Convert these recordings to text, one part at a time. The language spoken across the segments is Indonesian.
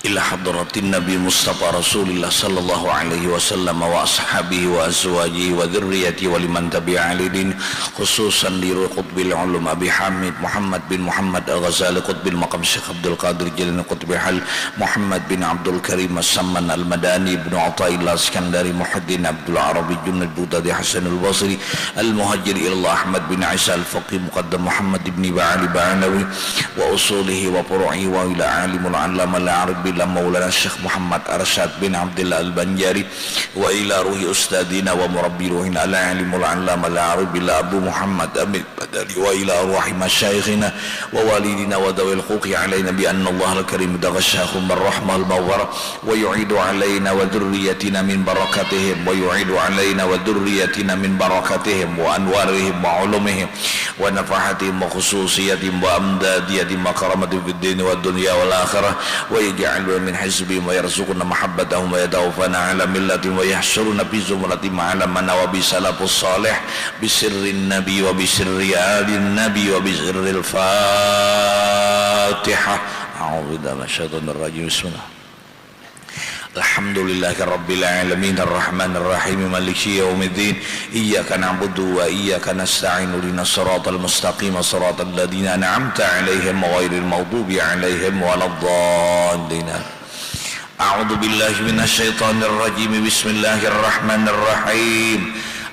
إلى حضرة النبي مصطفى رسول الله صلى الله عليه وسلم وأصحابه وأزواجه وذريته ولمن تبع عليه خصوصا لقطب العلوم أبي حامد محمد بن محمد الغزالي قطب المقام الشيخ عبد القادر جيلاني قطب الحل محمد بن عبد الكريم السمان المداني بن عطاء الله الاسكندري محي الدين عبد العربي جنيد بغدادي حسن البصري المهاجر إلى الله أحمد بن عيسى الفقيه مقدم محمد بن علي بعلوي وأصوله وفروعه وإلى عالم العلامة العربي مولانا الشيخ محمد أرشاد بن عبد الله البنجاري وإلى روح أستاذنا ومربي روحنا العالم العلامة العربي أبو محمد أمين بدري وإلى أرواح مشايخنا ووالدنا وذوي الحقوق علينا بأن الله الكريم تغشاهم بالرحمة المغفرة ويعيد علينا وذريتنا من بركاتهم ويعيد علينا وذريتنا من بركاتهم وأنوارهم وعلومهم ونفحاتهم وخصوصياتهم وأمدادياتهم وكرامتهم في الدين والدنيا والآخرة ويجعل من حزبهم ويرزقنا محبتهم ويتوفانا على ملتهم ويحشرنا في زمرتهم على من وبسلف الصالح بسر النبي وبسر آل النبي وبسر الفاتحة. أعوذ بالله من الشيطان الرجيم. بسم الله. الحمد لله رب العالمين الرحمن الرحيم مالك يوم الدين إياك نعبد وإياك نستعين اهدنا الصراط المستقيم صراط الذين أنعمت عليهم غير المغضوب عليهم ولا الضالين. أعوذ بالله من الشيطان الرجيم. بسم الله الرحمن الرحيم.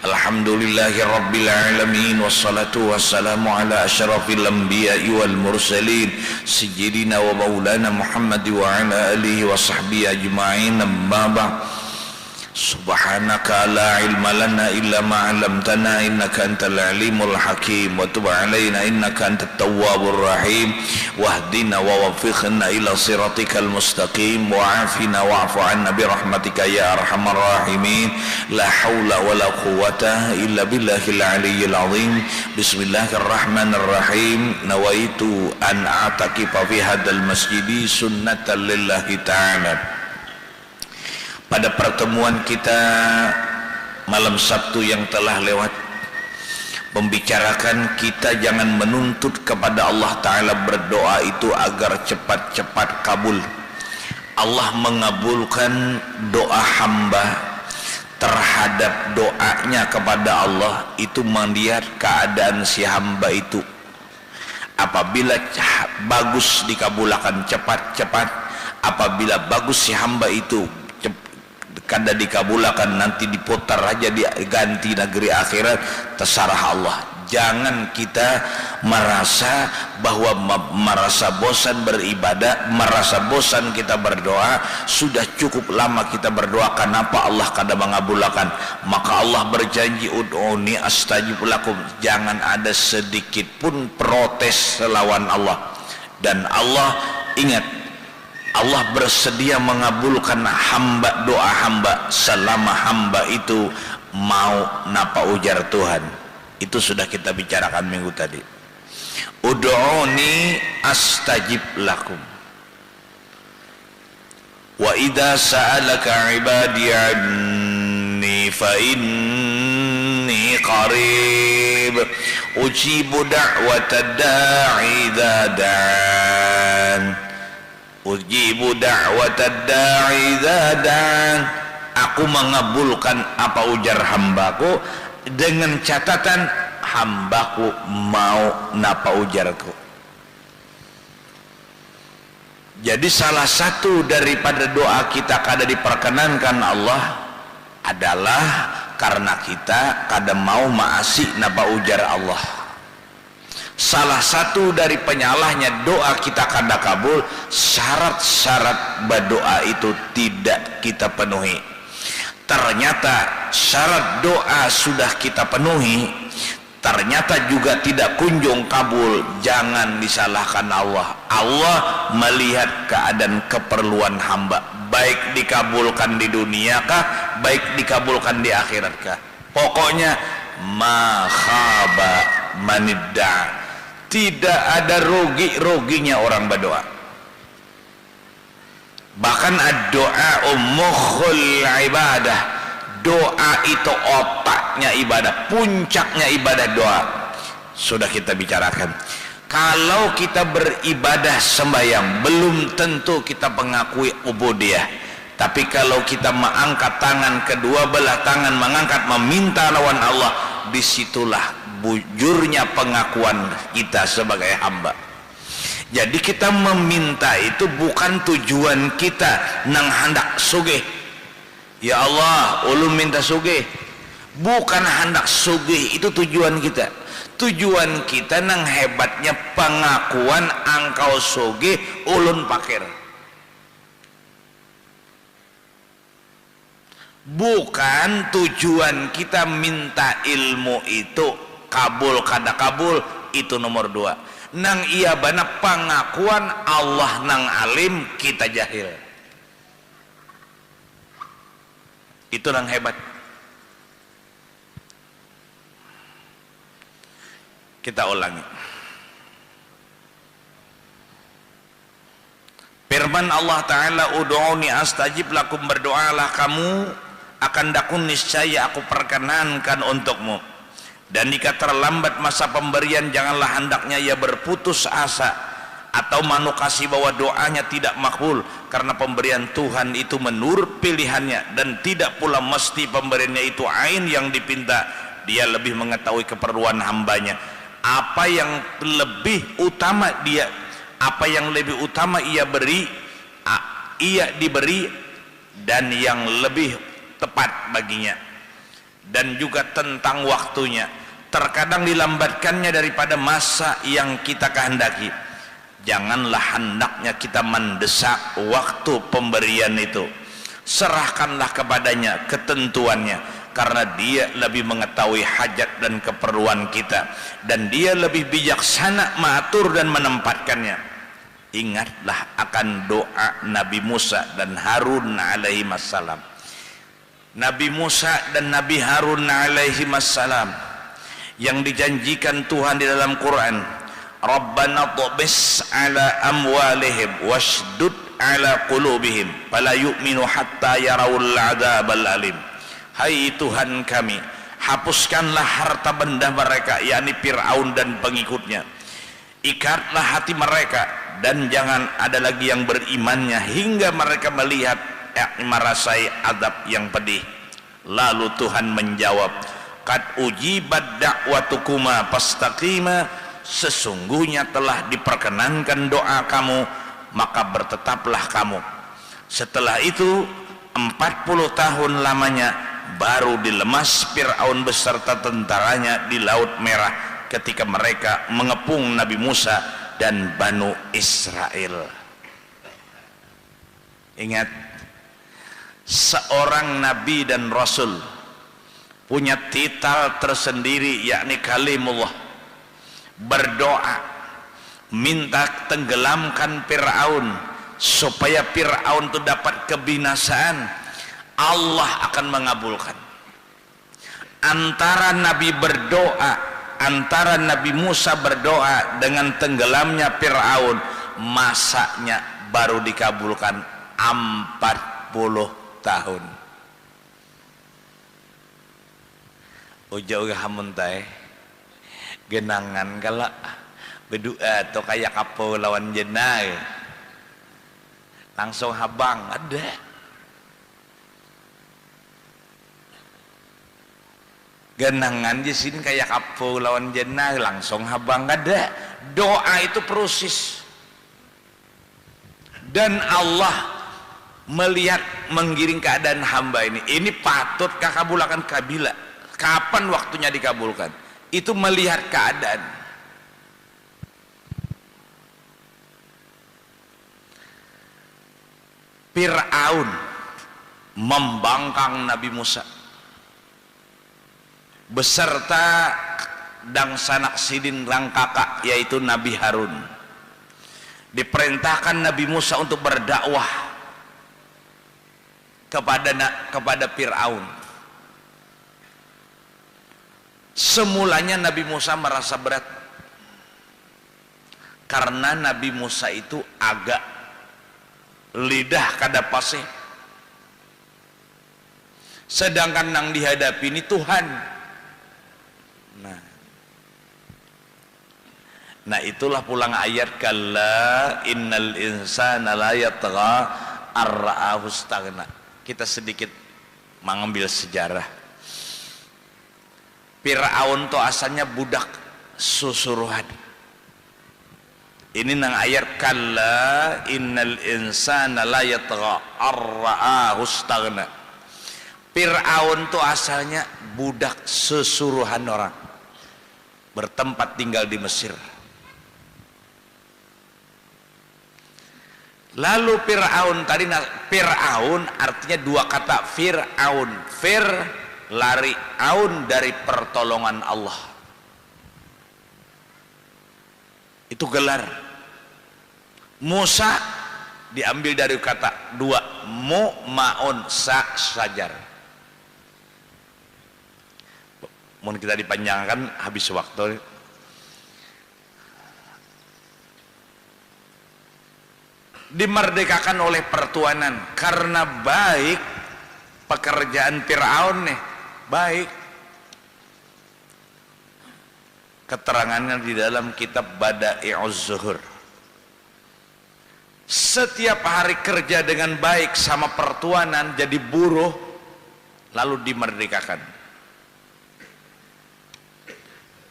الحمد لله رب العالمين والصلاة والسلام على أشرف الأنبياء والمرسلين سيدنا ومولانا محمد وعلى آله وصحبه أجمعين. أما بعد سبحانك لا علم لنا إلا ما علمتنا إنك أنت العليم الحكيم وتب علينا إنك أنت التواب الرحيم واهدنا ووفقنا إلى صراطك المستقيم وعافنا واعف عنا برحمتك يا أرحم الراحمين. لا حول ولا قوة إلا بالله العلي العظيم. بسم الله الرحمن الرحيم. نويت أن أعتكف في هذا المسجد سنة لله تعالى. Pada pertemuan kita malam Sabtu yang telah lewat, membicarakan kita jangan menuntut kepada Allah Ta'ala berdoa itu agar cepat-cepat kabul. Allah mengabulkan doa hamba terhadap doanya kepada Allah itu melihat keadaan si hamba itu. Apabila bagus dikabulkan cepat-cepat, apabila bagus si hamba itu kada dikabulkan nanti diputar aja diganti negeri akhirat, terserah Allah. Jangan kita merasa bahwa merasa bosan beribadah, merasa bosan kita berdoa, sudah cukup lama kita berdoa kenapa Allah kada mengabulkan. Maka Allah berjanji ud'uni astajib lakum. Jangan ada sedikit pun protes lawan Allah. Dan Allah ingat, Allah bersedia mengabulkan hamba, doa hamba selama hamba itu mau napa ujar Tuhan. Itu sudah kita bicarakan minggu tadi. Ud'uni astajib lakum. Wa idza sa'alaka 'ibadi 'anni fa inni qarib ujibu da'watad da'i idza da'an. Ujibu da'watad da'i idza da'an. Aku mengabulkan apa ujar hambaku dengan catatan hambaku mau napa ujarku. Jadi salah satu daripada doa kita kada diperkenankan Allah adalah karena kita kada mau maasi napa ujar Allah. Salah satu dari penyalahnya doa kita kada kabul, syarat-syarat berdoa itu tidak kita penuhi. Ternyata syarat doa sudah kita penuhi, ternyata juga tidak kunjung kabul. Jangan disalahkan Allah. Allah melihat keadaan keperluan hamba, baik dikabulkan di dunia kah, baik dikabulkan di akhirat kah. Pokoknya ma khaba manidda. Tidak ada rugi-ruginya orang berdoa. Bahkan doa mukhul ibadah. Doa itu otaknya ibadah, puncaknya ibadah doa. Sudah kita bicarakan. Kalau kita beribadah sembahyang belum tentu kita mengakui ubudiyah, tapi kalau kita mengangkat tangan, kedua belah tangan mengangkat meminta lawan Allah, disitulah bujurnya pengakuan kita sebagai hamba. Jadi kita meminta itu bukan tujuan kita nang hendak sugih. Ya Allah, ulun minta sugih. Bukan hendak sugih itu tujuan kita. Tujuan kita nang hebatnya pengakuan angkau sugih, ulun pakir. Bukan tujuan kita minta ilmu itu kabul kada kabul, itu nomor dua. Nang iya bana pengakuan Allah nang alim, kita jahil. Itu nang hebat. Kita ulangi. Firman Allah Ta'ala, ud'uni astajib lakum, berdoalah kamu akan dakun niscaya aku perkenankan untukmu. Dan jika terlambat masa pemberian, janganlah hendaknya ia berputus asa atau manukasi bahwa doanya tidak makbul, karena pemberian Tuhan itu menurut pilihannya, dan tidak pula mesti pemberiannya itu ain yang dipinta. Dia lebih mengetahui keperluan hambanya. Apa yang lebih utama dia, apa yang lebih utama ia beri, ia diberi, dan yang lebih tepat baginya. Dan juga tentang waktunya, terkadang dilambatkannya daripada masa yang kita kehendaki. Janganlah hendaknya kita mendesak waktu pemberian itu. Serahkanlah kepadanya ketentuannya, karena dia lebih mengetahui hajat dan keperluan kita, dan dia lebih bijaksana mengatur dan menempatkannya. Ingatlah akan doa Nabi Musa dan Harun alaihi wassalam. Nabi Musa dan Nabi Harun alaihi wassalam yang dijanjikan Tuhan di dalam Quran, Rabbana tubis ala amwalihim washdud ala qulubihim fala yu'minu hatta yarawul adzabal alim. Hai Tuhan kami, hapuskanlah harta benda mereka, yakni Fir'aun dan pengikutnya. Ikatlah hati mereka, dan jangan ada lagi yang berimannya hingga mereka melihat, yakni merasai azab yang pedih. Lalu Tuhan menjawab, qad ujibat da'watukuma fastaqima, sesungguhnya telah diperkenankan doa kamu, maka bertetaplah kamu. Setelah itu 40 tahun lamanya baru dilemas Fir'aun beserta tentaranya di Laut Merah ketika mereka mengepung Nabi Musa dan Banu Israel. Ingat, seorang nabi dan rasul punya titel tersendiri, yakni kalimullah. Berdoa minta tenggelamkan Fir'aun supaya Fir'aun itu dapat kebinasaan, Allah akan mengabulkan. Antara Nabi berdoa, antara Nabi Musa berdoa dengan tenggelamnya Fir'aun, masanya baru dikabulkan 40 tahun. Ujau hamuntai genangan kala berdoa atau kayak kapau lawan jenai, langsung habang ada. Genangan di sini kayak kapau lawan jenah, langsung habang ada. Doa itu proses, dan Allah melihat menggiring keadaan hamba ini. Ini patut kakabulakan kabila. Kapan waktunya dikabulkan? Itu melihat keadaan. Fir'aun membangkang Nabi Musa beserta dang sanak sidin lang kakak, yaitu Nabi Harun. Diperintahkan Nabi Musa untuk berdakwah kepada Fir'aun. Semulanya Nabi Musa merasa berat, karena Nabi Musa itu agak lidah kada pasih, sedangkan yang dihadapi ini Tuhan. Nah, Nah itulah pulang ayat kalla innal insana la yatgha ar-ra'ahu istaghna. Kita sedikit mengambil sejarah. Fir'aun to asalnya budak susuruhan. Ini nang ayat kalla innal insana la yatgha ar-ra'ahu istaghna. Fir'aun to asalnya budak susuruhan orang, bertempat tinggal di Mesir. Lalu Fir'aun tadi, Fir'aun artinya dua kata Fir'aun, fir lari, aun dari pertolongan Allah. Itu gelar. Musa diambil dari kata dua, mu maun sa sajar. Mungkin kita dipanjangkan habis waktu. Dimerdekakan oleh pertuanan karena baik pekerjaan Fir'aun nih, baik. Keterangannya di dalam kitab Bada'i'uz Zuhur. Setiap hari kerja dengan baik sama pertuanan, jadi buruh, lalu dimerdekakan.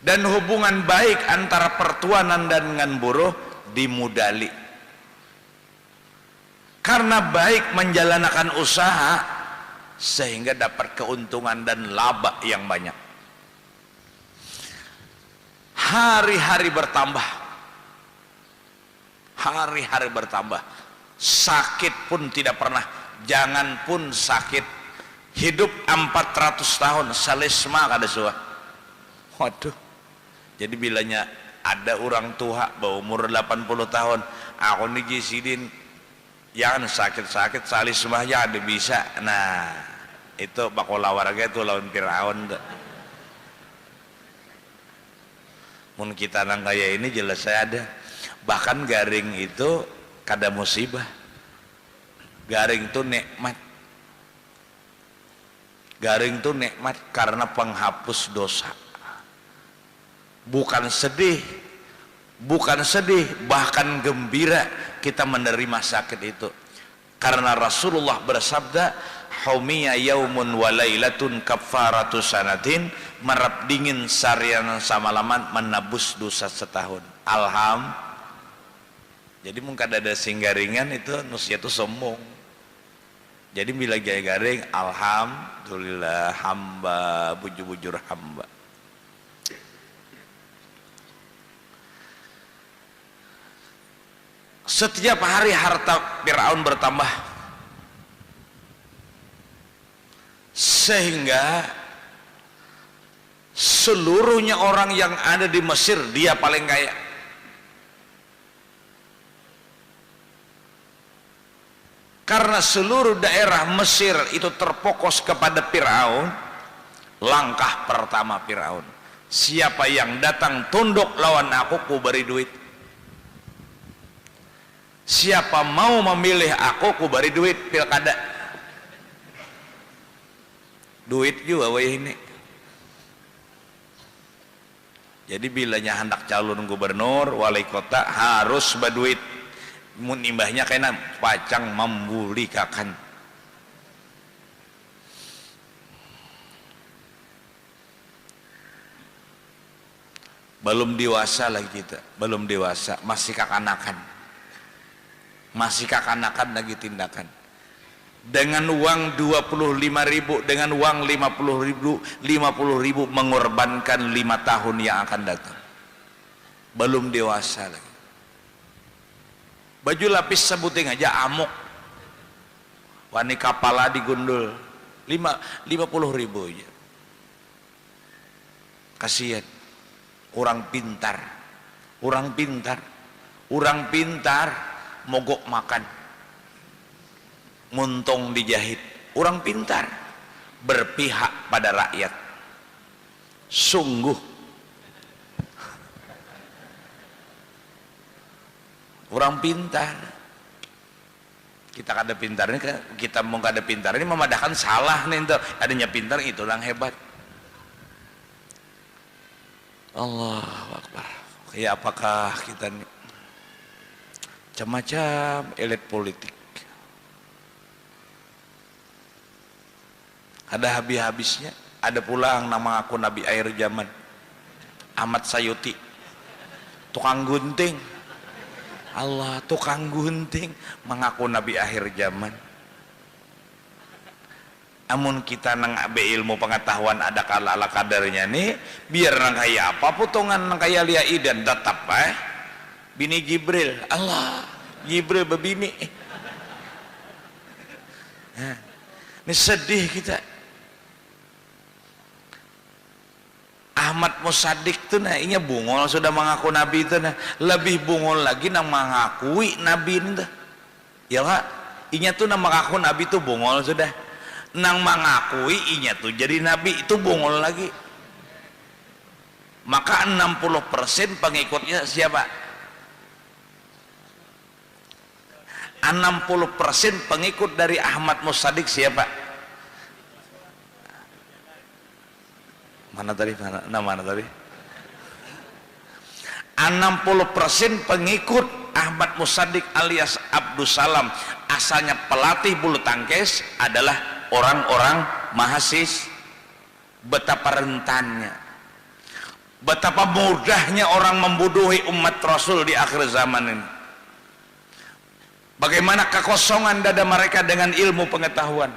Dan hubungan baik antara pertuanan dan dengan buruh dimudali. Karena baik menjalankan usaha sehingga dapat keuntungan dan laba yang banyak. Hari-hari bertambah, hari-hari bertambah. Sakit pun tidak pernah, jangan pun sakit. Hidup 400 tahun salisma kada suah. Waduh. Jadi bilanya ada orang tua berumur 80 tahun, aku nih jisidin jangan sakit-sakit salismah aja ada bisa. Nah itu bakola warga itu lawan Fir'aun. Mun kita nang kaya ini jelas saya ada. Bahkan garing itu kada musibah, garing itu nikmat. Garing itu nikmat karena penghapus dosa. Bukan sedih, bukan sedih, bahkan gembira kita menerima sakit itu. Karena Rasulullah bersabda, humiya yaumun walailatun kafaratu sanatin, merap dingin sarian samalaman menebus dosa setahun. Jadi mungkin ada singgaringan itu nusia itu sombong. Jadi bila gaya garing, alhamdulillah hamba bujur-bujur hamba. Setiap hari harta Fir'aun bertambah, sehingga seluruhnya orang yang ada di Mesir dia paling kaya. Karena seluruh daerah Mesir itu terfokus kepada Fir'aun. Langkah pertama Fir'aun, siapa yang datang tunduk lawan aku, ku beri duit. Siapa mau memilih aku, ku beri duit pilkada. Duit juga wah ini. Jadi bilanya hendak calon gubernur, wali kota harus berduit. Mun imbahnya kena pacang membulikakan. Belum dewasa lagi kita, belum dewasa, masih kakanakan. Masih kakanakan lagi tindakan. Dengan uang 25.000, dengan uang 50.000 mengorbankan 5 tahun yang akan datang. Belum dewasa lagi. Baju lapis sebuting aja amuk. Wani kapala digundul 50.000 aja. Kasihan. Orang pintar, orang pintar, orang pintar mogok makan, muntung dijahit. Orang pintar berpihak pada rakyat. Sungguh orang pintar. Kita kada pintar ini, kita mau kada pintar ini memadahkan salah nih. Adanya pintar itu yang hebat. Allahu Akbar. Ya apakah kita nih macam-macam elit politik, ada habis-habisnya. Ada pula yang nama aku Nabi akhir zaman, Ahmad Sayuti, tukang gunting. Allah, tukang gunting mengaku Nabi akhir zaman. Amun kita nang abe ilmu pengetahuan ada kala ala kadarnya nih, biar nang kaya apa potongan nang kaya lia idan tetap bini Jibril. Allah, Jibril bebini. Nah, ini sedih kita. Ahmad Musadik tuh nah inya bungol sudah mengaku Nabi itu nah, lebih bungol lagi nang mengakui Nabi ini tuh. Ya Pak, inya tuh nang mengaku Nabi tuh bungol sudah. Nang mengakui inya tuh jadi Nabi itu bungol lagi. Maka 60% pengikutnya siapa? 60% pengikut dari Ahmad Musadik siapa? Mana tadi? Mana tadi? 60% pengikut Ahmad Musadik alias Abdus Salam, asalnya pelatih bulu tangkis, adalah orang-orang mahasiswa. Betapa rentannya, betapa mudahnya orang membodohi umat Rasul di akhir zaman ini. Bagaimana kekosongan dada mereka dengan ilmu pengetahuan.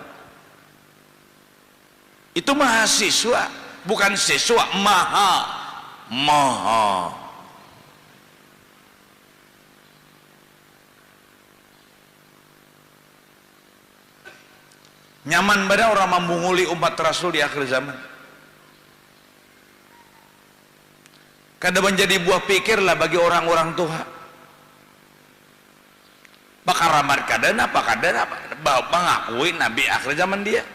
Itu mahasiswa, bukan siswa. Maha nyaman pada orang membunguli umat Rasul di akhir zaman. Kada menjadi buah pikir lah bagi orang-orang tua. Bakar ramad kada mengakui Nabi akhir zaman dia.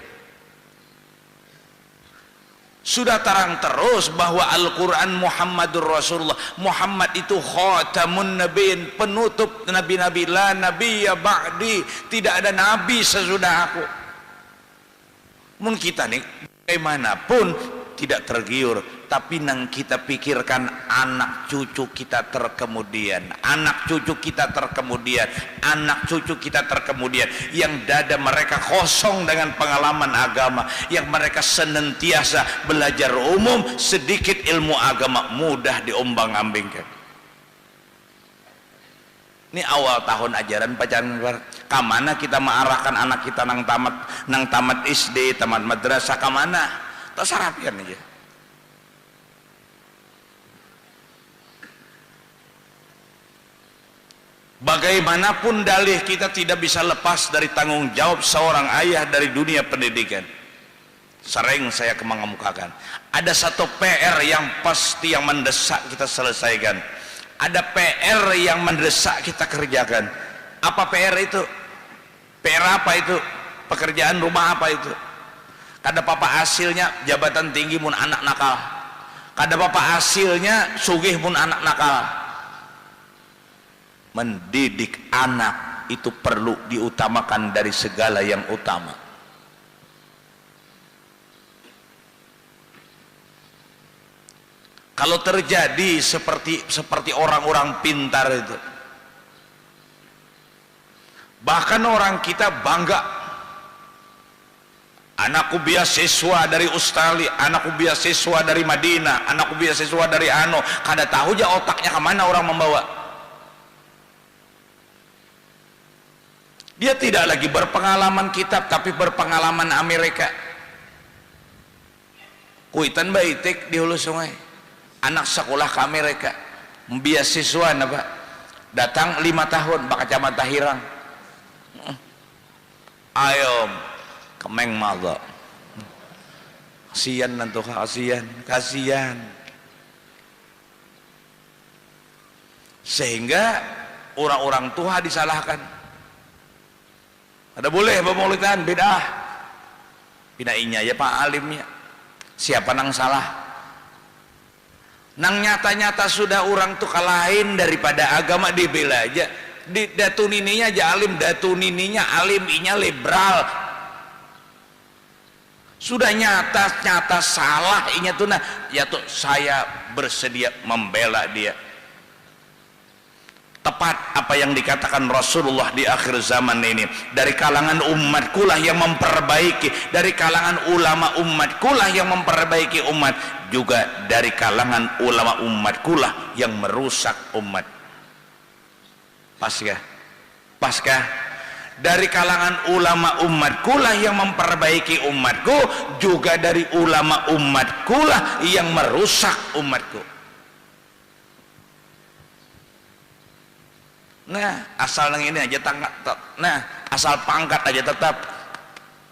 Sudah terang terus bahwa Al-Quran Muhammadur Rasulullah, Muhammad itu khatamun nabiin, penutup nabi-nabi. La nabiyya ba'di, tidak ada nabi sesudah aku. Mun kita nih bagaimanapun tidak tergiur, tapi nang kita pikirkan anak cucu kita terkemudian, anak cucu kita terkemudian, anak cucu kita terkemudian, yang dada mereka kosong dengan pengalaman agama, yang mereka senantiasa belajar umum, sedikit ilmu agama, mudah diombang-ambingkan. Ini awal tahun ajaran pacaran, kamana kita mengarahkan anak kita nang tamat SD, tamat madrasah, kamana tersarapian aja. Bagaimanapun dalih, kita tidak bisa lepas dari tanggung jawab seorang ayah dari dunia pendidikan. Sering saya mengemukakan, ada satu PR yang pasti yang mendesak kita selesaikan, ada PR yang mendesak kita kerjakan. Apa PR itu? PR apa itu? Pekerjaan rumah apa itu? Kada papa hasilnya jabatan tinggi mun anak nakal, kada papa hasilnya sugih mun anak nakal. Mendidik anak itu perlu diutamakan dari segala yang utama. Kalau terjadi seperti orang-orang pintar itu, bahkan orang kita bangga, anakku beasiswa dari Australia, anakku beasiswa dari Madinah, anakku beasiswa dari kada tahu aja otaknya kemana orang membawa. Dia tidak lagi berpengalaman kitab, tapi berpengalaman Amerika. Kuitan baitik di hulu sungai, anak sekolah ke Amerika, beasiswa apa? Datang 5 tahun bak kacamata hirang. Ayo kemeng maga. Kasihan nanti, kasihan. Sehingga orang-orang tua disalahkan. Ada boleh pemaulidan beda. Pinainya ya Pak alimnya. Siapa nang salah? Nang nyata-nyata sudah orang tuh kalahin daripada agama dibela aja. Di datu nininya aja alim, datu nininya alim, inya liberal. Sudah nyata salah inya tuh nah, ya tuh saya bersedia membela dia. tepat apa yang dikatakan Rasulullah di akhir zaman ini. Dari kalangan umatku lah yang memperbaiki, dari kalangan ulama umatku lah yang memperbaiki umat, juga dari kalangan ulama umatku lah yang merusak umat. Paskah? Paskah? Dari kalangan ulama umatku lah yang memperbaiki umatku, juga dari ulama umatku lah yang merusak umatku. Nah, asal yang ini aja asal pangkat aja tetap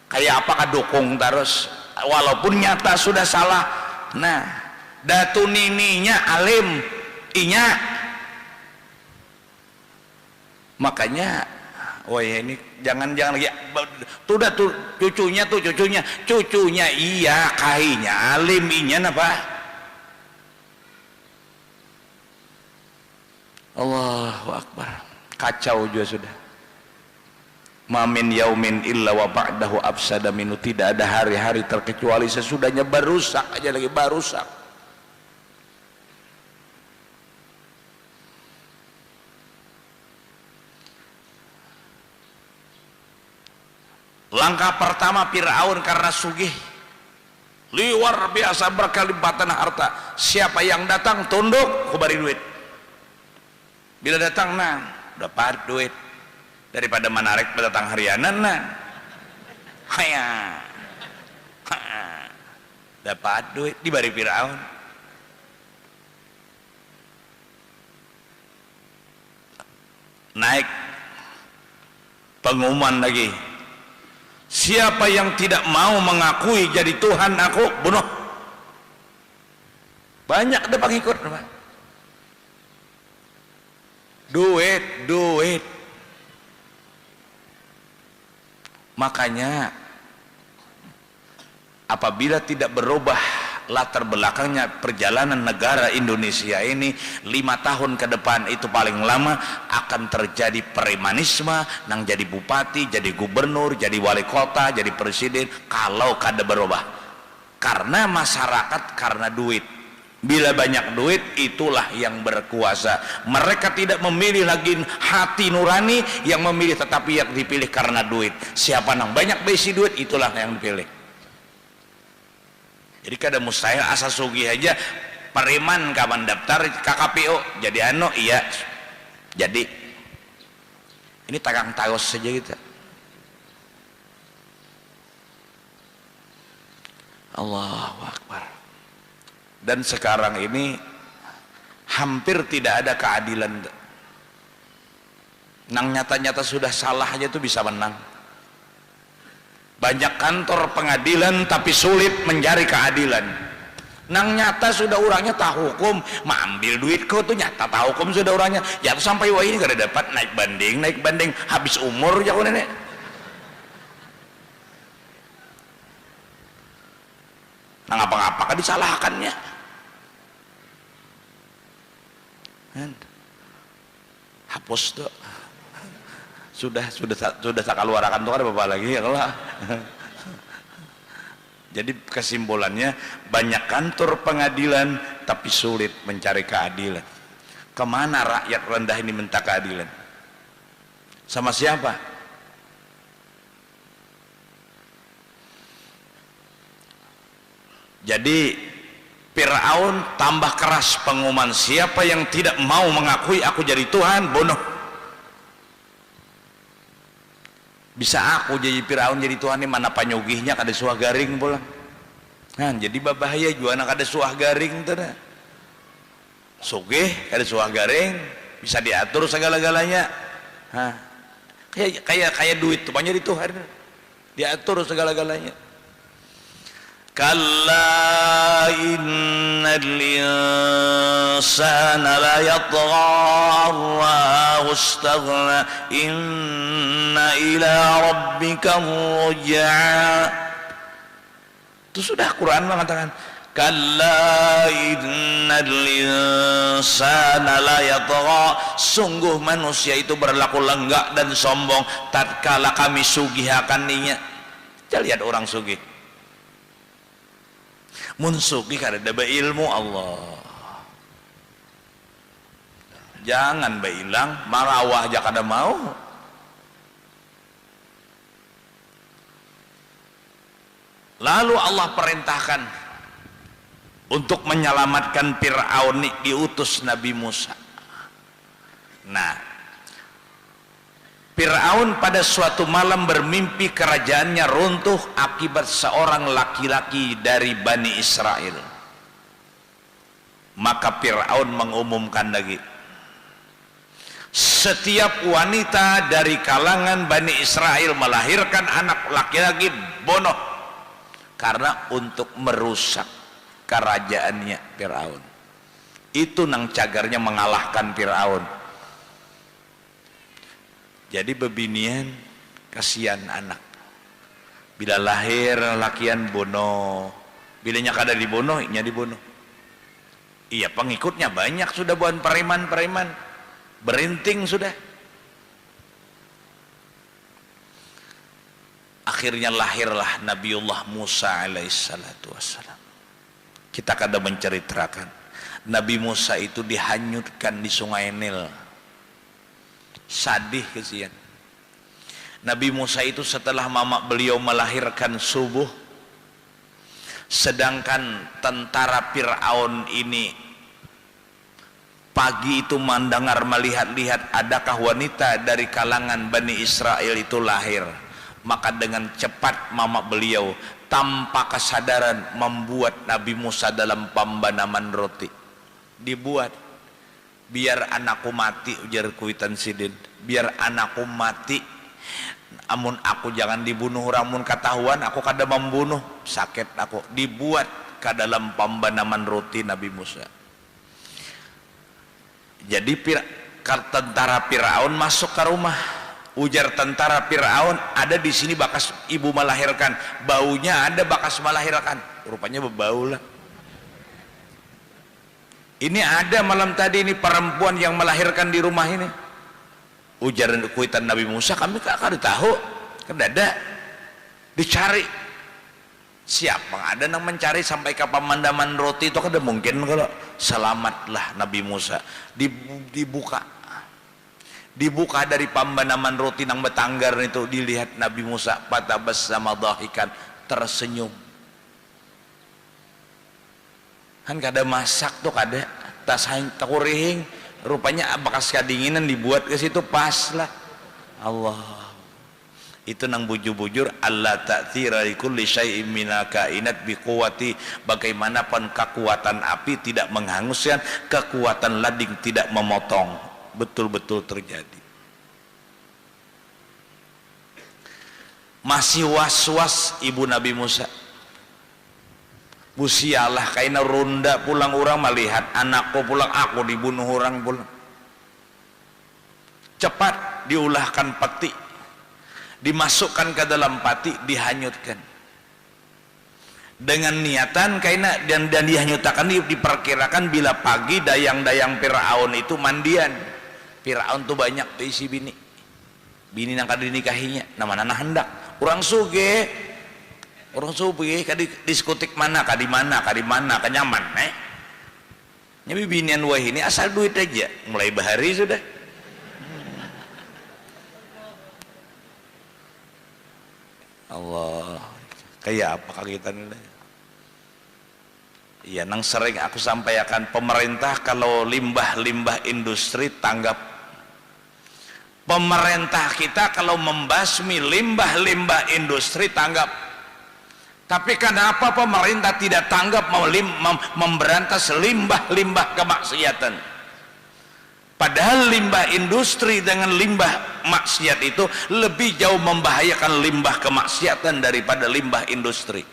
kayak apakah dukung terus, walaupun nyata sudah salah. Nah, datu nininya alim, inya. Makanya, wah ini jangan lagi. Tuh dah tuh cucunya iya, kainya alim, inya apa? Allahu Akbar. Kacau juga sudah. Mamin yaumin illa wa ba'dahu afsada minu. Tidak ada hari-hari terkecuali sesudahnya barusak aja lagi barusak. Langkah pertama Fir'aun karena sugih, luar biasa berkelibatan harta. Siapa yang datang tunduk, kubari duit. Bila datang dapat duit, daripada menarik datang harianan dapat duit dibari Firaun. Naik pengumuman lagi, siapa yang tidak mau mengakui jadi Tuhan aku bunuh. Banyak ada pengikut, duit. Makanya apabila tidak berubah latar belakangnya perjalanan negara Indonesia ini 5 tahun ke depan itu paling lama akan terjadi premanisme, nang jadi bupati, jadi gubernur, jadi wali kota, jadi presiden kalau kada berubah. Karena masyarakat karena duit. Bila banyak duit itulah yang berkuasa. Mereka tidak memilih lagi hati nurani yang memilih, tetapi yang dipilih karena duit. Siapa yang banyak besi duit itulah yang dipilih. Jadi kada mustahil asal sugih aja preman kapan daftar KKPO jadi iya jadi. Ini tagang taos saja kita. Allahu Akbar. Dan sekarang ini hampir tidak ada keadilan. Nang nyata-nyata sudah salah aja tuh bisa menang. Banyak kantor pengadilan tapi sulit mencari keadilan. Nang nyata sudah orangnya tahu hukum, ambil duit kau tuh nyata tahu hukum sudah orangnya. Jatuh sampai wah ini gak ada dapat naik banding habis umur ya nenek. Nah ngapa-ngapa kan disalahkannya. Hapus tuh. Sudah sakaluarakan tuh kan apa lagi ya kalau. Jadi kesimpulannya banyak kantor pengadilan tapi sulit mencari keadilan. Kemana rakyat rendah ini minta keadilan? Sama siapa? Jadi Fir'aun tambah keras pengumuman, siapa yang tidak mau mengakui aku jadi Tuhan bunuh. Bisa aku jadi Fir'aun jadi Tuhan ini mana panyugihnya kada suah garing pulang. Nah jadi bahaya juga anak kada suah garing tuh dah. Sugih kada suah garing bisa diatur segala-galanya. Kayak duit tuh jadi Tuhan diatur segala-galanya. Kalla innal insana la yatgha wa istaghna inna ila rabbika ruj'a. Itu sudah Quran mengatakan kalla innal insana la yatgha, sungguh manusia itu berlaku lenggak dan sombong tatkala kami sugihakan ninya. Kita lihat orang sugih mun sugih kada ada ilmu Allah. jangan hilang marawah aja kada mau. Lalu Allah perintahkan untuk menyelamatkan Fir'aun, diutus Nabi Musa. Nah, Fir'aun pada suatu malam bermimpi kerajaannya runtuh akibat seorang laki-laki dari Bani Israel. Maka Fir'aun mengumumkan lagi, setiap wanita dari kalangan Bani Israel melahirkan anak laki-laki bunuh, karena untuk merusak kerajaannya Fir'aun. Itu nang cagarnya mengalahkan Fir'aun. Jadi bebinian kasihan anak, bila lahir lakian bunuh, bilanya kada dibunuh nya dibunuh. Iya, pengikutnya banyak sudah, bukan preman-preman, berinting sudah. Akhirnya lahirlah Nabiullah Musa alaihissalatu wassalam. Kita kada menceritakan Nabi Musa itu dihanyutkan di Sungai Nil. Sadih kesian. Nabi Musa itu setelah mama beliau melahirkan subuh, sedangkan tentara Fir'aun ini pagi itu mendengar, melihat-lihat adakah wanita dari kalangan Bani Israel itu lahir. Maka dengan cepat mama beliau tanpa kesadaran membuat Nabi Musa dalam pembanaman roti. Dibuat biar anakku mati, ujar Kuitan Sidin, biar anakku mati, amun aku jangan dibunuh, ramun ketahuan aku kada membunuh, sakit aku. Dibuat ke dalam pembanaman roti Nabi Musa. Jadi tentara Fir'aun masuk ke rumah. Ujar tentara Fir'aun, ada di sini bakas ibu melahirkan, baunya ada bakas melahirkan, rupanya berbau lah. Ini ada malam tadi ini perempuan yang melahirkan di rumah ini. Ujar Kuitan Nabi Musa, kami kada tahu, kada ada. Dicari. Siapa ada yang mencari sampai ke pemandaman roti itu, kada mungkin kalau selamatlah Nabi Musa. Dibuka dari pembanaman roti nang betanggar itu, dilihat Nabi Musa patabas sama dhahikan, tersenyum. Kan kada masak tuh, kada tas takurihing, rupanya bekas kedinginan dibuat ke situ, pas lah. Allah, itu nang bujur-bujur Allah ta'thira li kulli syai'in minal kainat biquwati. Bagaimanapun kekuatan api tidak menghanguskan, kekuatan lading tidak memotong. Betul-betul terjadi. Masih was-was ibu Nabi Musa. Busialah kaina ronda pulang orang melihat anakku pulang, aku dibunuh orang pulang. Cepat diulahkan peti, dimasukkan ke dalam peti, dihanyutkan dengan niatan kaina, dan dihanyutkan. Diperkirakan bila pagi dayang-dayang Fir'aun itu mandian. Fir'aun tuh banyak isi bini nang kada dinikahinya, namanya hendak orang suge. Orang subuh ka diskotik mana, ka di mana, kenyaman nyabi binian wah ini asal duit aja, mulai bahari sudah. Allah, kayak apa kagitan ini? Iya, nang sering aku sampaikan, pemerintah kalau limbah industri tanggap. Pemerintah kita kalau membasmi limbah industri tanggap. Tapi kenapa pemerintah tidak tanggap memberantas limbah kemaksiatan? Padahal limbah industri dengan limbah maksiat itu lebih jauh membahayakan limbah kemaksiatan daripada limbah industri.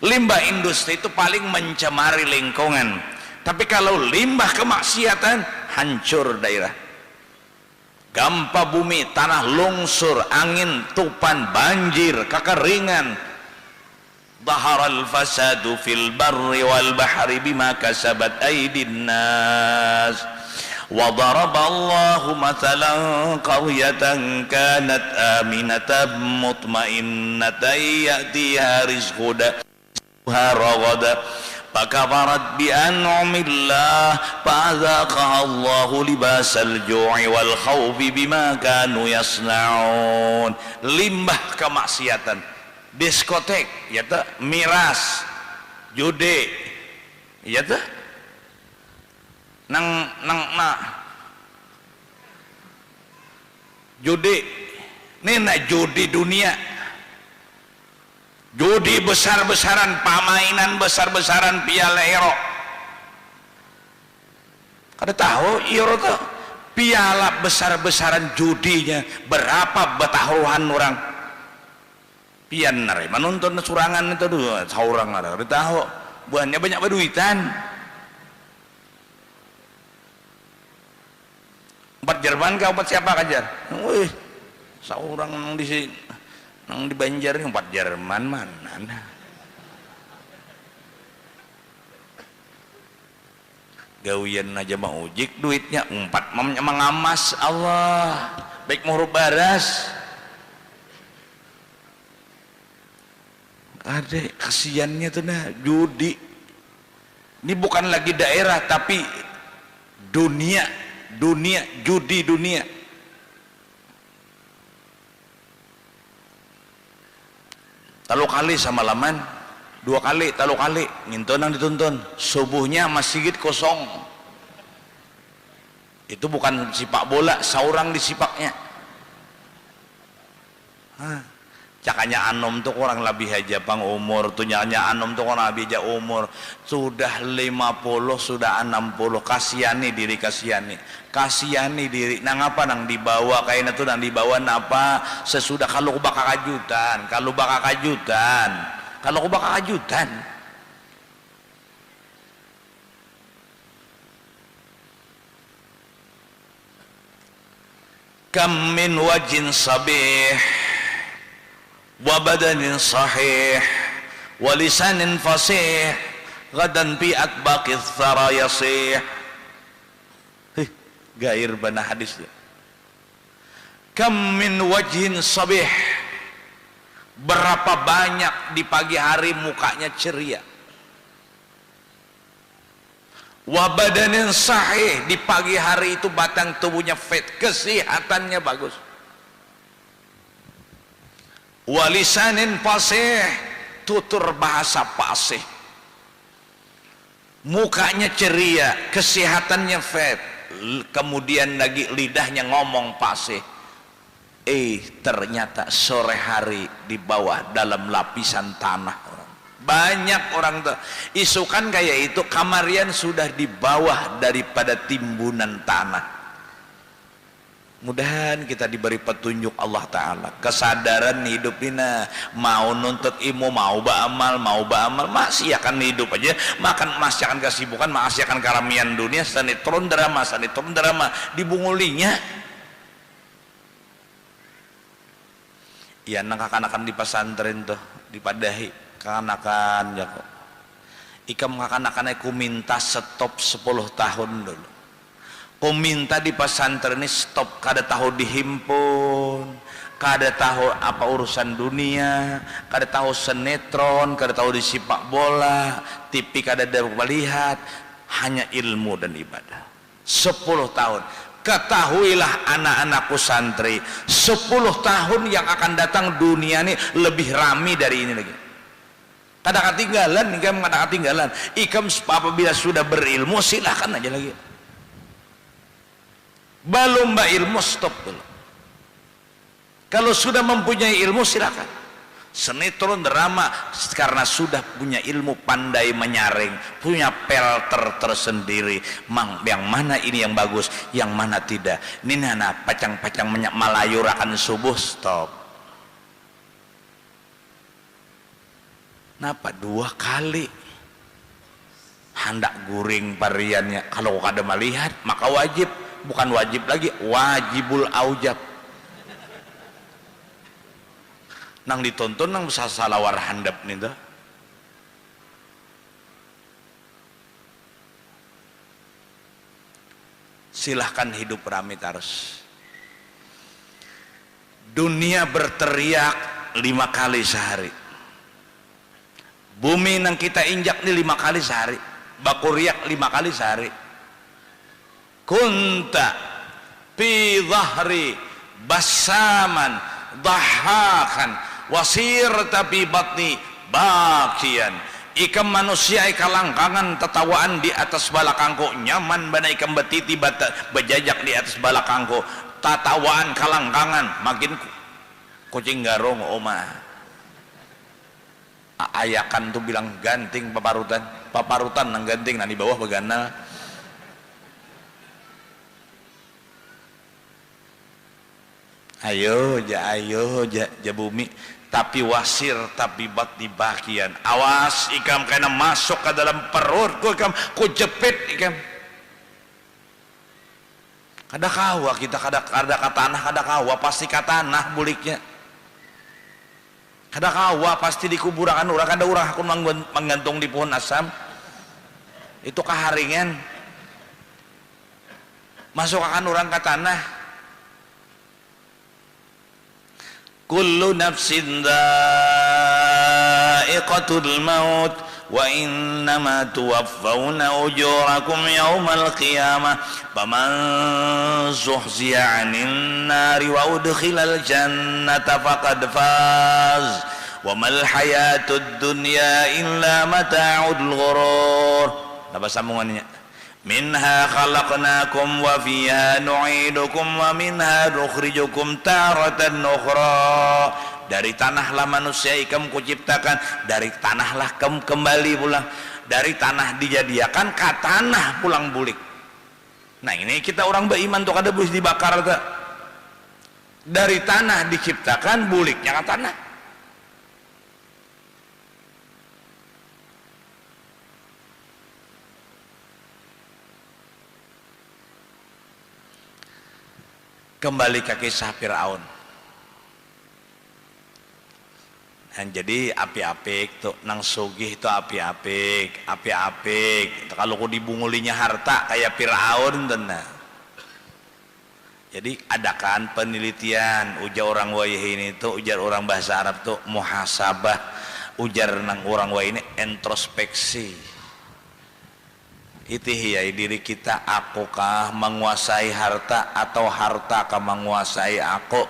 Limbah industri itu paling mencemari lingkungan, tapi kalau limbah kemaksiatan hancur daerah. Gempa bumi, tanah longsor, angin, tupan, banjir, kekeringan. Dhaharal fasadu fil barri wal bahri bima kasabat aydin nas. Wa daraballahu mathalan qaryatan kanat aminatan mutmainnatan ya'tiha rizquha ragada fakafarat bi an'amillah fa'adzaqaha Allahu libasal ju'i wal khaufi bima kanu yasna'un. Limbah kemaksiatan, diskotek ya teh, miras, judi ya teh, nang judi nina judi dunia, judi besar-besaran, pamainan besar-besaran piala Euro. Kada tahu Euro tuh piala besar-besaran judinya berapa betahuan orang pian nare menonton surangan itu dulu saurang nare kada tahu buahnya banyak berduitan. 4 Jerman kau 4 siapa kajar? Wih, saurang nang di Banjar 4 Jerman mana? Gawian aja mau ujik duitnya 4 mamnya mengamas Allah baik mau baras. Ada kasihannya tuh nah judi. Ini bukan lagi daerah tapi dunia judi dunia. Talu kali sama laman 2 kali, talu kali ngintonang dituntun subuhnya masjid kosong. Itu bukan sipak bola, saurang disipaknya. Cakanya anom tuh orang lebih aja pang umur tuh nyanya anom tuh orang lebih aja umur sudah 50 sudah 60 kasihani diri nang apa nang dibawa kayaknya tuh nang dibawa napa sesudah kalau bakal kajutan kam min wajin sabih wa badanin sahih wa lisanin fasih gadan fi atbaqis thara yasih. Gair bana hadis dia. Kam min wajhin sabih, berapa banyak di pagi hari mukanya ceria. Wa badanin sahih, di pagi hari itu batang tubuhnya fit, kesehatannya bagus. Walisanin fasih, tutur bahasa fasih, mukanya ceria, kesehatannya fit, kemudian lagi lidahnya ngomong fasih. Ternyata sore hari di bawah dalam lapisan tanah orang. Banyak orang tuh isukan kayak itu kamarian sudah di bawah daripada timbunan tanah. Mudahan kita diberi petunjuk Allah Ta'ala, kesadaran hidup ini, mau nuntut ilmu, mau beramal, masih akan hidup aja, makan masih akan kesibukan, masih akan karamian dunia, sanitron drama, dibungulinya. Ya, anak-anak di pesantren tuh, dipadahi, kanakan ya kok. Ikam anak-anak ku minta stop 10 tahun dulu. Ku minta di pesantren ini stop, kada tahu dihimpun, kada tahu apa urusan dunia, kada tahu sinetron, kada tahu disipak bola, TV kada ada melihat, hanya ilmu dan ibadah. 10 tahun. Ketahuilah anak-anakku santri, 10 tahun yang akan datang dunia ini lebih ramai dari ini lagi. Kada ketinggalan, ikam kada ketinggalan. Ikam apabila sudah berilmu silahkan aja lagi. Belum ilmu stop dulu. Kalau sudah mempunyai ilmu silakan. Sinetron drama karena sudah punya ilmu, pandai menyaring, punya filter tersendiri. Yang mana ini yang bagus, yang mana tidak. Ini nana pacang-pacang melayurakan subuh stop. Napa 2 kali hendak guring pariannya. Kalau kada melihat maka wajib. Bukan wajib lagi, wajibul aujab. Nang ditonton nang salawar handap nih dah. Silahkan hidup rame terus. Dunia berteriak 5 kali sehari. bumi nang kita injak nih 5 kali sehari, bakuriak 5 kali sehari. Kunta fi dhahri basaman dhahakan wasirta fi batni bakian. Ikam manusia ikalangkangan tetawaan di atas balakangko, nyaman bana ikam betiti bejajak di atas balakangko, tatawaan kalangkangan makin kucing garong oma. Ayakan tuh bilang ganting paparutan nang ganting nah di bawah begana. Ayo ja bumi tapi wasir tapi bat di bagian, awas ikam kena masuk ke dalam perut ikam ku jepit ikam. Kada kawa kita kada ka tanah, kada kawa pasti ka tanah buliknya, kada kawa pasti di kuburan urang, kada urang aku menggantung di pohon asam itu kaharingan masuk akan orang ke tanah. Kullu nafsin dha'iqatul maut wa innama tuwaffawna ujurakum yawmal qiyamah faman zuhziya 'anil nari wa udkhilal jannata faqad faz wa mal hayatud dunya illa mata'ul ghurur. Apa sambungannya? Minha khalaqnakum wa fiha nu'idukum wa minha nukhrijukum taratan ukhra. Dari tanahlah manusia ikam kuciptakan, dari tanahlah kamu kembali pulang, dari tanah dijadiakan ke tanah pulang bulik. Nah ini kita orang beriman tuh kada boleh dibakar tuh. Dari tanah diciptakan, buliknya ke tanah. Kembali ke kisah Fir'aun. Dan jadi api-apik tuh nang sugih itu api-apik. Kalau ku dibungulinya harta kayak Fir'aun tenang. Jadi adakan penelitian ujar orang wayah ini tuh, ujar orang bahasa Arab tuh muhasabah, ujar nang orang wayah ini introspeksi. Itihiyai diri kita, akukah menguasai harta atau harta kah menguasai aku?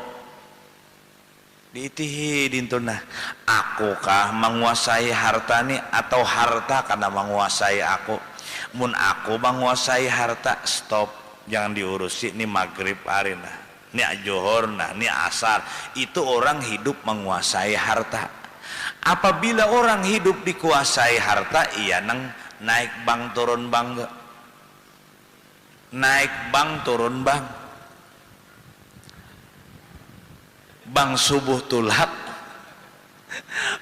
Diitihi dintunah, akukah menguasai harta nih atau harta karena menguasai aku? Mun aku menguasai harta, stop, jangan diurusi. Ini maghrib hari nah, ini johor nah, ini asar. Itu orang hidup menguasai harta. Apabila orang hidup dikuasai harta, iya nang naik bang turun bang, naik bang turun bang, bang subuh tulak,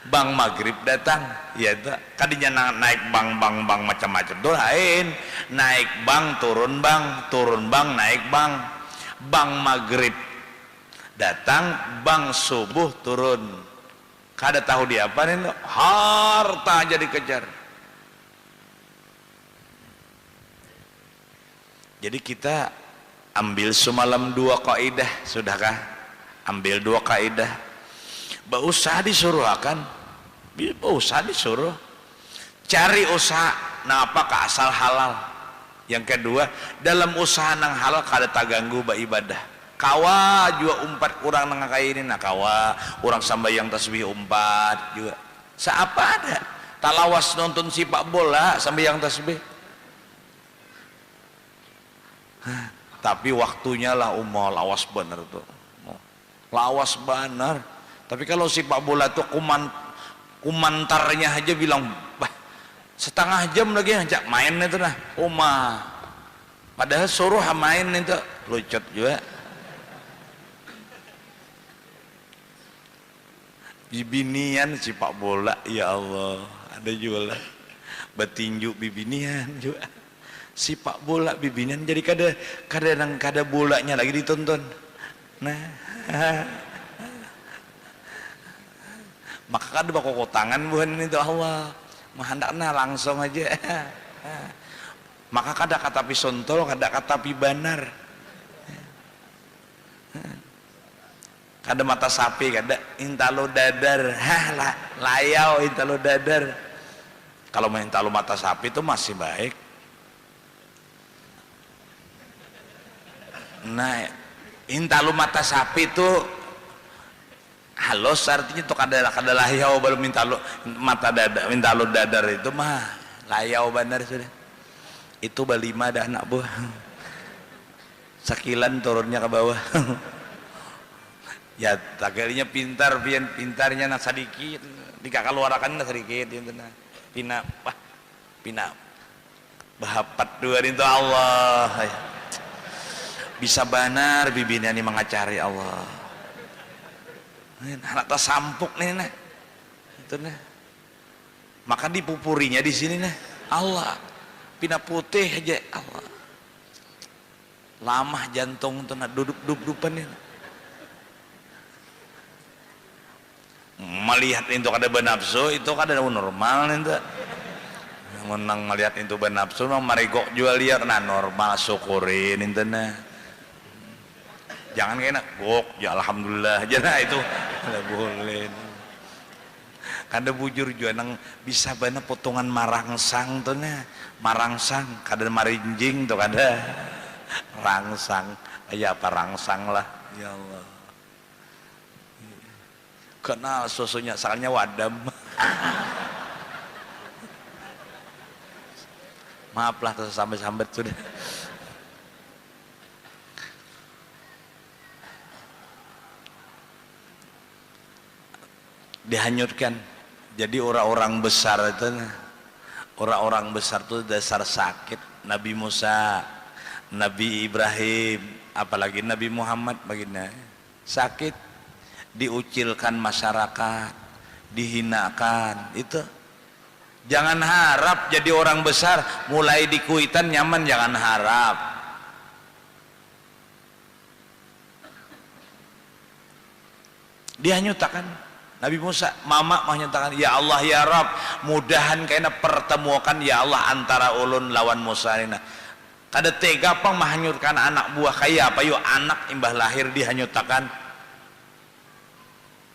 bang maghrib datang, ya itu kadinya naik bang macam-macam tuh lain, naik bang turun bang naik bang maghrib datang, bang subuh turun, kada tahu dia apa nih, harta jadi kejar. Jadi kita ambil semalam 2 kaidah, sudahkah? Ambil 2 kaidah. Ba usah disuruh akan, ba usah disuruh. Cari usaha, nah apakah asal halal. Yang kedua, dalam usaha nang halal kada taganggu ba ibadah. Kawa juga umpat kurang nang kayak ini, nah kawa orang sambayang tasbih umpat juga. Seapa ada? Talawas nonton sepak bola sambayang tasbih. Tapi waktunya lah lawas bener tuh, lawas bener. Tapi kalau sepak bola tuh kumantarnya aja bilang bah, setengah jam lagi ngajak main itu nah padahal suruh main itu lucot juga. Bibinian sepak bola, ya Allah, ada juga lah betinju bibinian juga. Sepak bola bibinan jadi kada bolanya lagi ditonton. Nah maka kada bakal tangan bukan itu Allah menghendakna langsung aja. Maka kada katapi sontol, kada katapi banar, kada mata sapi, kada intalo dadar, layau intalo dadar. Kalau minta lu mata sapi itu masih baik. Nah, minta lu mata sapi itu halus, artinya tuh kada layau baru minta lu mata dada, minta lu dadar itu mah layau benar sudah. Itu balima dah anak buah. Sakilan turunnya ke bawah. Ya takirnya pintarnya nak sedikit, dikakeluarakan sedikit itu nah. Pina bahapat dua itu Allah bisa benar bibinnya nih mengacari Allah. Anak tak sampuk nih nah itu nah, maka dipupurinya di sini nah Allah, pina putih aja Allah, lamah jantung tuh nah duduk-dudupan nih. Melihat itu kada benapsu itu kada normal itu. Menang melihat itu benapsu mah marigok jual liar nah normal, syukurin itu nah. Jangan kena gok ya alhamdulillah aja nah itu kada boleh. Kada bujur juga nang bisa bana potongan marangsang tuh nah, marangsang kada marinjing tuh kada rangsang aya apa rangsang lah ya Allah. Kenal susunya soalnya wadam. Maaflah tersambat-sambat sudah. Dihanyutkan. Jadi orang-orang besar itu, orang-orang besar itu dasar sakit. Nabi Musa, Nabi Ibrahim, apalagi Nabi Muhammad baginda sakit. Diucilkan masyarakat, dihinakan, itu jangan harap jadi orang besar mulai di Kuitan nyaman, jangan harap. Dia nyutakan Nabi Musa, mama mah nyutakan ya Allah ya Rabb, mudahan kena pertemukan ya Allah antara ulun lawan Musa ini. Kada tega pang mahanyutkan anak buah kaya apa yuk anak imbah lahir dihanyutakan.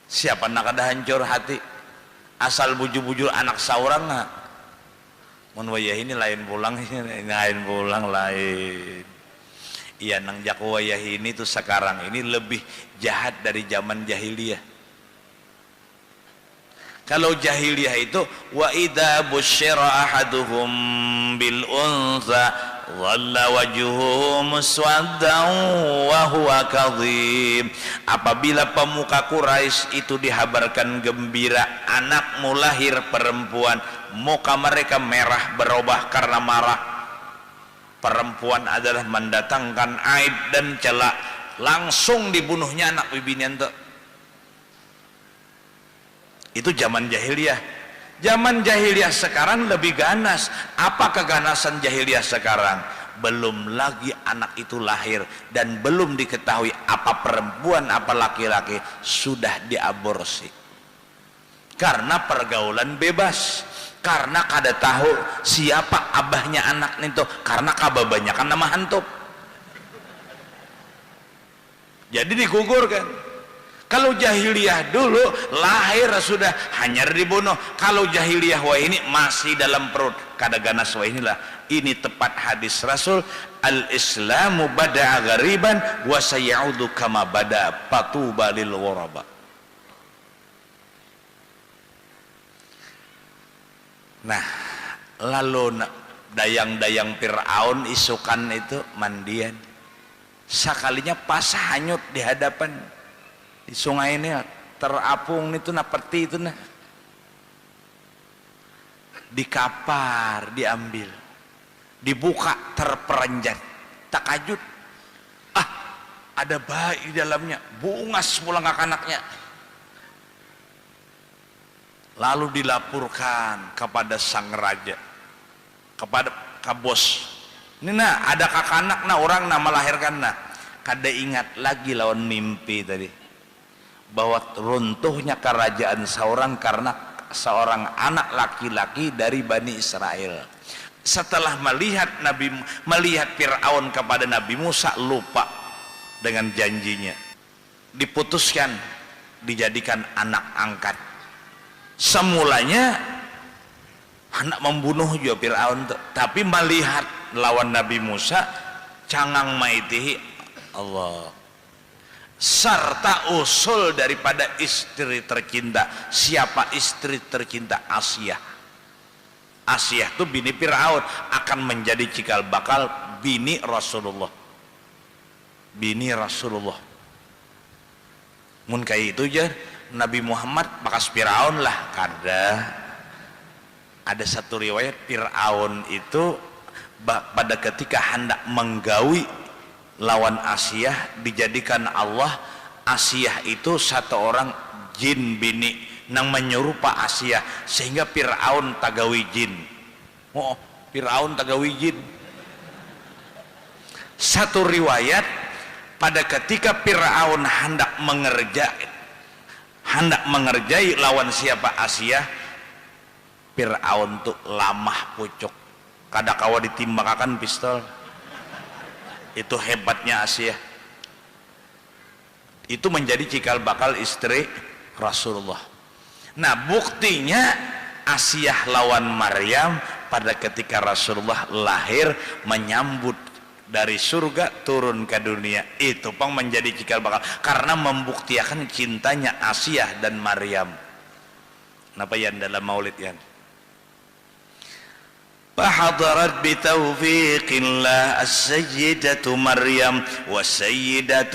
Siapa nak ada hancur hati asal bujur-bujur anak saurang nak mun wayah ini lain pulang ini lain pulang lain. Iya nang jak wayah ini tuh sekarang ini lebih jahat dari zaman jahiliyah. Kalau jahiliyah itu wa idza busyira ahaduhum bil unsa dhalla wajhuhu muswaddan wa huwa kadhib. Apabila pemuka Quraisy itu dihabarkan gembira anakmu lahir perempuan, muka mereka merah berubah karena marah. Perempuan adalah mendatangkan aib dan cela, langsung dibunuhnya anak bibinian tuh. Itu zaman jahiliyah. Zaman jahiliyah sekarang lebih ganas. Apa keganasan jahiliyah sekarang? Belum lagi anak itu lahir dan belum diketahui apa perempuan apa laki-laki, sudah diaborsi karena pergaulan bebas, karena kada tahu siapa abahnya anak itu, karena kababanyakan nama hantup. Jadi digugurkan. Kalau jahiliyah dulu lahir sudah hanyar dibunuh. Kalau jahiliyah wah ini masih dalam perut kada ganas wah inilah. Ini tepat hadis Rasul, al-islamu bada'a ghariban wa sayaudu kama bada patuba lil ghuraba. Nah, lalu dayang-dayang Fir'aun isukan itu mandian. Sekalinya pas hanyut di hadapan di sungai ini terapung itu nah peti itu nah dikapar, diambil, dibuka, terperanjat, takajud, ada bayi di dalamnya, bungas pulang anak-anaknya. Lalu dilaporkan kepada sang raja, kepada kabos. Ini nah ada kakanak nah orang nah melahirkan nah, kada ingat lagi lawan mimpi tadi bahwa runtuhnya kerajaan seorang karena seorang anak laki-laki dari Bani Israel. Setelah melihat Fir'aun kepada Nabi Musa, lupa dengan janjinya, diputuskan dijadikan anak angkat. Semulanya hendak membunuh juga Fir'aun, tapi melihat lawan Nabi Musa cangang maitihi Allah, serta usul daripada istri tercinta. Siapa istri tercinta? Asiyah. Asiyah itu bini Fir'aun, akan menjadi cikal bakal bini Rasulullah. Bini Rasulullah. Mun kayak itu aja Nabi Muhammad bakas Fir'aun lah. Ada satu riwayat Fir'aun itu pada ketika hendak menggawi lawan Asiyah, dijadikan Allah Asiyah itu satu orang jin bini nang menyerupa Asiyah, sehingga Fir'aun tagawi jin. Oh, Fir'aun tagawi jin. Satu riwayat pada ketika Fir'aun hendak mengerjai lawan siapa? Asiyah. Fir'aun tuh lamah pucuk, kadakawa ditimbangkan pistol. Itu hebatnya Asiyah. Itu menjadi cikal bakal istri Rasulullah. Nah, buktinya Asiyah lawan Maryam pada ketika Rasulullah lahir, menyambut dari surga turun ke dunia, itu pang menjadi cikal bakal, karena membuktikan cintanya Asiyah dan Maryam. Kenapa yang dalam maulid yang فحضرت بتوفيق الله السيدة مريم والسيدة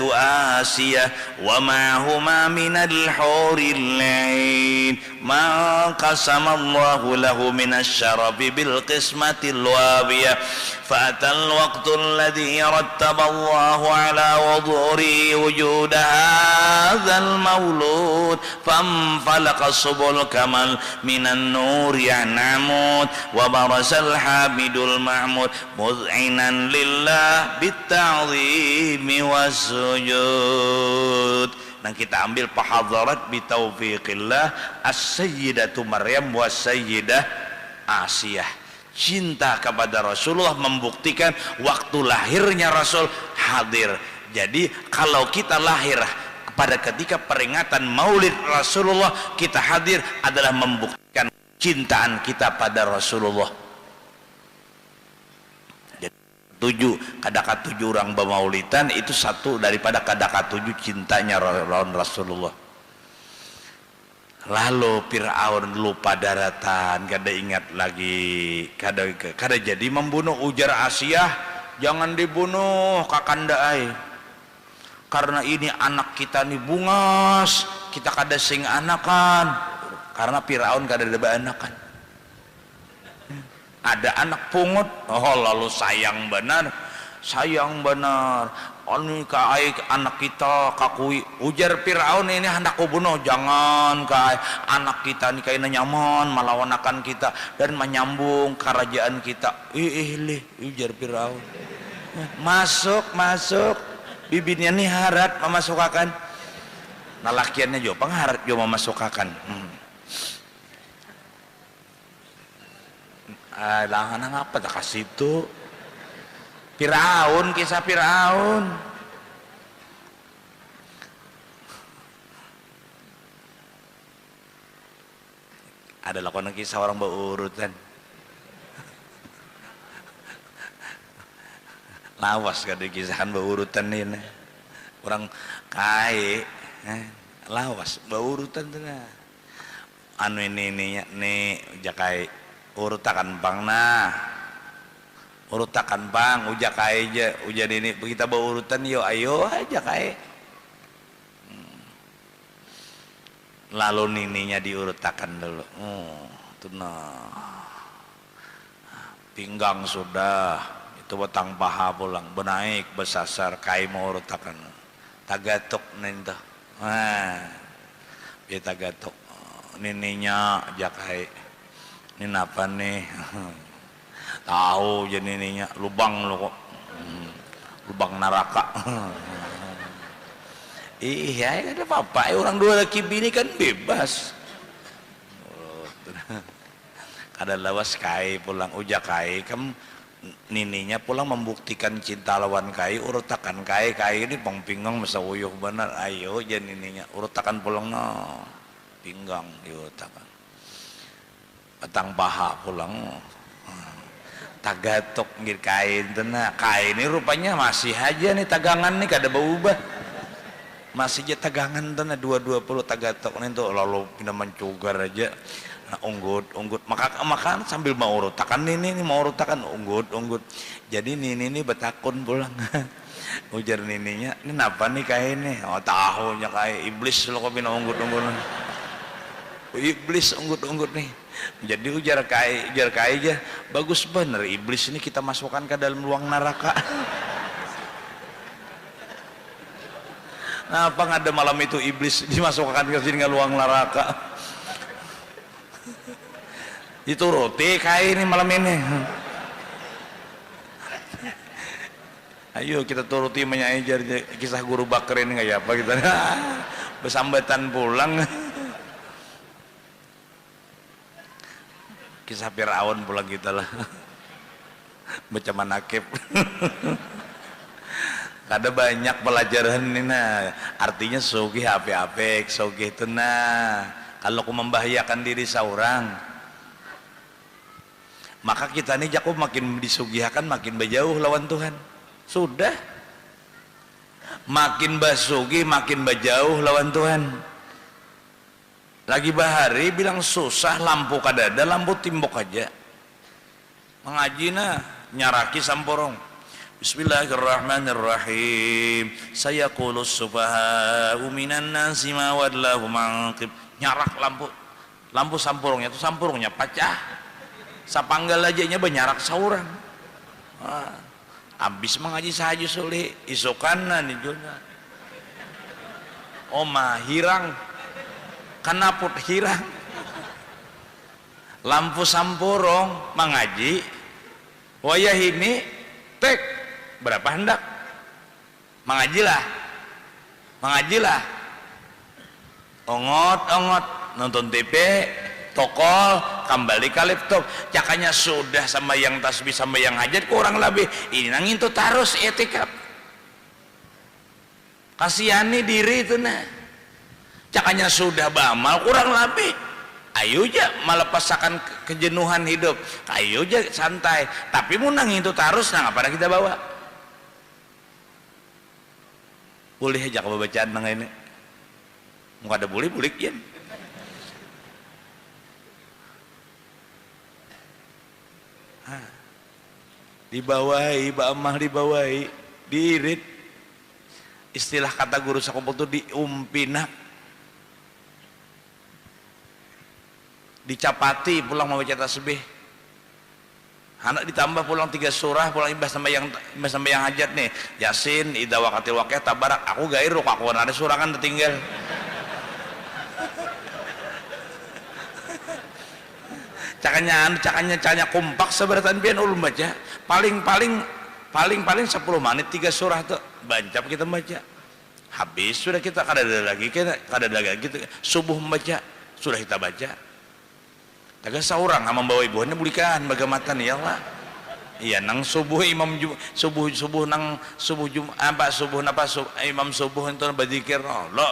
آسية ومعهما من الحور العين ما قسم الله له من الشرف بالقسمة الوافية فأتى الوقت الذي رتب الله على وضوره وجود هذا المولود فانفلق سبل الكمال من النور ينعمود وبرز الحامد المحمود مذعنا لله بالتعظيم والسجود. Nah, kita ambil fahadharat bitaufiqillah as-sayyidatu Maryam wa sayyidah Asiyah. Cinta kepada Rasulullah membuktikan waktu lahirnya Rasul hadir. Jadi kalau kita lahir pada ketika peringatan maulid Rasulullah, kita hadir adalah membuktikan cintaan kita pada Rasulullah. Tujuh, kadaka tujuh orang bermaulidan itu satu daripada kadaka tujuh cintanya lawan Rasulullah. Lalu Fir'aun lupa daratan, kada ingat lagi, kada jadi membunuh. Ujar Asiyah, jangan dibunuh kakanda ai, karena ini anak kita nih bungas, kita kada sing anakan, karena Fir'aun kada ada anakan. Ada anak pungut, oh lalu sayang benar, ini kai anak kita kakui. Ujar Fir'aun, ini hendak ku bunuh, jangan kai, anak kita ini kayaknya nyaman melawanakan kita dan menyambung kerajaan kita. Ujar Fir'aun, masuk bibirnya nih harat memasukkan, nah lakiannya juga pengharat juga memasukkan. Langan apa tak kasih itu Fir'aun, kisah Fir'aun. Ada lakonan kisah orang berurutan. Lawas kada kisahan berurutan ini. Orang kaya, lawas berurutan tuh. Anu ini jakai urutakan bang, urutakan bang, ujak aja ujan ini kita bawa urutan, ayo aja kayak. Lalu nininya diurutakan dulu. Tuh pinggang sudah, itu batang paha pulang, benaik besasar kai mau urutakan. Tagatok nento, dia tagatok nininya jakai. Ini apa nih? Tahu jadi ininya lubang lo kok, lubang neraka. Iya, ada apa-apa. Orang dua laki bini kan bebas. Kada lawas kai pulang ujak kai, kamu nininya pulang membuktikan cinta lawan kai, urutakan kai ini pinggang masa uyuh benar. Ayo jadi nininya urutakan pulang no, pinggang diurutakan. petang paha pulang tagatok ngir kain tena kain ini rupanya masih aja nih tagangan nih kada berubah masih aja tagangan tena 220 tagatok nih tuh lalu pindah mencugar aja nah, unggut makan sambil mau rutakan ini mau rutakan unggut jadi ini betakun pulang ujar nininya ini apa nih kain nih oh tahunya kain iblis lo kok pindah unggut iblis unggut nih jadi ujar kai aja bagus bener iblis ini kita masukkan ke dalam ruang neraka. Nah, apa ada malam itu iblis dimasukkan ke sini ke ruang neraka itu roti kai ini malam ini ayo kita turuti menyajar kisah guru Bakrin nggak ya apa kita bersambatan pulang kisah Firaun pulang kita lah baca manakib ada banyak pelajaran ini nah artinya sugih apik sugih itu nah kalau aku membahayakan diri seorang maka kita ini jago makin disugihakan makin berjauh lawan Tuhan sudah makin basugi makin berjauh lawan Tuhan. Lagi bahari bilang susah lampu kadada lampu timbok aja mengaji nah nyaraki samporong Bismillahirrahmanirrahim saya kulus subha'u minan nasi mawadlahu mangkib nyarak lampu samporongnya itu samporongnya pecah sapanggal aja nya banyarak saurang habis mengaji saja sulit isokanan nih oma hirang kenapa hirang lampu sampurong mengaji wayah ini tek berapa hendak mengajilah ongot nonton TV tokol kembali ke laptop cakanya sudah sama yang tasbih sama yang hajat kurang lebih ini nangin tuh terus etikap kasihani diri itu nah cakanya sudah bamal kurang lebih ayo aja melepasakan kejenuhan hidup ayo aja santai tapi munang itu terus nah apa kita bawa boleh aja kalau bacaan nang ini mau ada boleh ya dibawahi ba'amah dibawahi diirit istilah kata guru sakumpul itu diumpinak dicapati pulang membaca tasbih anak ditambah pulang 3 surah pulang ibas sama yang hajat nih Yasin Idza waqatil waqiah Tabarak aku gairuk aku ada surah kan tertinggal cakanya kompak seberatan pian ulun baca paling 10 menit 3 surah tuh bancap kita baca habis sudah kita kada ada lagi gitu subuh membaca sudah kita baca taga seorang membawa ibuannya bulikan bagamatan ya Allah iya nang subuh imam subuh nang subuh Jumat subuh imam subuh itu berzikir la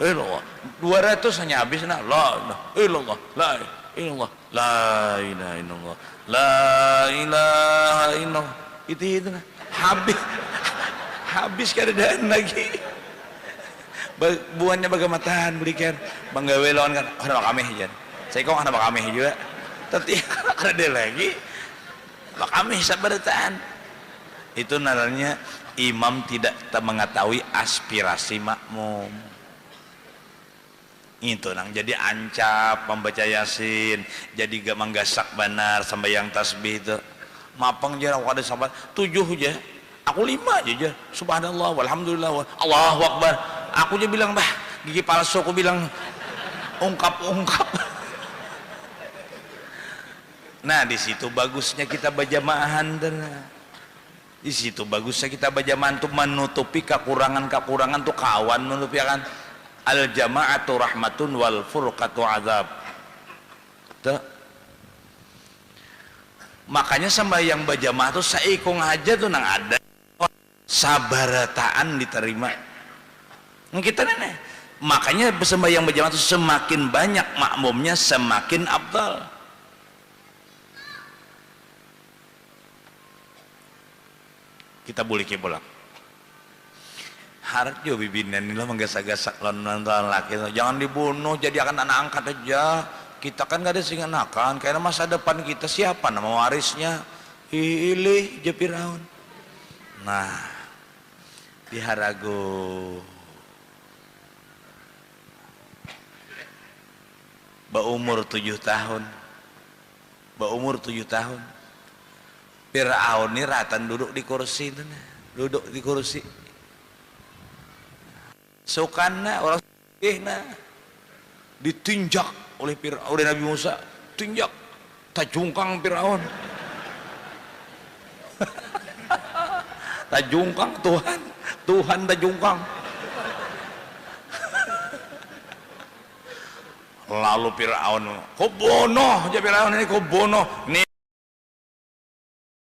ilallah 200 hanya habis nah la ilallah la ilallah la ilaha illallah la ilaha illallah itu nah habis keadaan lagi buahnya bagamatan berikan banggawe lawan kan ada kami aja saya kok ada kami juga tapi ada lagi kami sabaratan itu namanya imam tidak mengetahui aspirasi makmum itu nang jadi ancap membaca Yasin jadi gak menggasak benar sembahyang tasbih itu mapang jarang ada sahabat 7 aja aku 5 aja subhanallah walhamdulillah Allahu akbar aku aja bilang bah gigi palsu aku bilang ungkap nah di situ bagusnya kita berjamaahan di situ bagusnya kita berjamaahan untuk menutupi kekurangan tuh kawan menutupi kan al jamaatu rahmatun wal furqatu azab tuh makanya sembahyang berjamaah tuh saikung aja tuh nang ada sabarataan diterima kita nih Makanya sembahyang berjamaah itu semakin banyak makmumnya semakin afdal. Kita boleh kebolak harap jo bibinan ini lah menggasak-gasak nonton laki, jangan dibunuh jadi akan anak angkat aja. Kita kan gak ada singa anakan karena masa depan kita siapa nama warisnya ilih je Firaun. Nah diharago berumur 7 tahun Firaun ini ratan duduk di kursi sukana orang ditinjak oleh Firaun, oleh Nabi Musa, tinjak tajungkang Firaun. Tajungkang Tuhan tajungkang. Lalu Firaun, kau bonoh aja Firaun ini, kau bonoh nih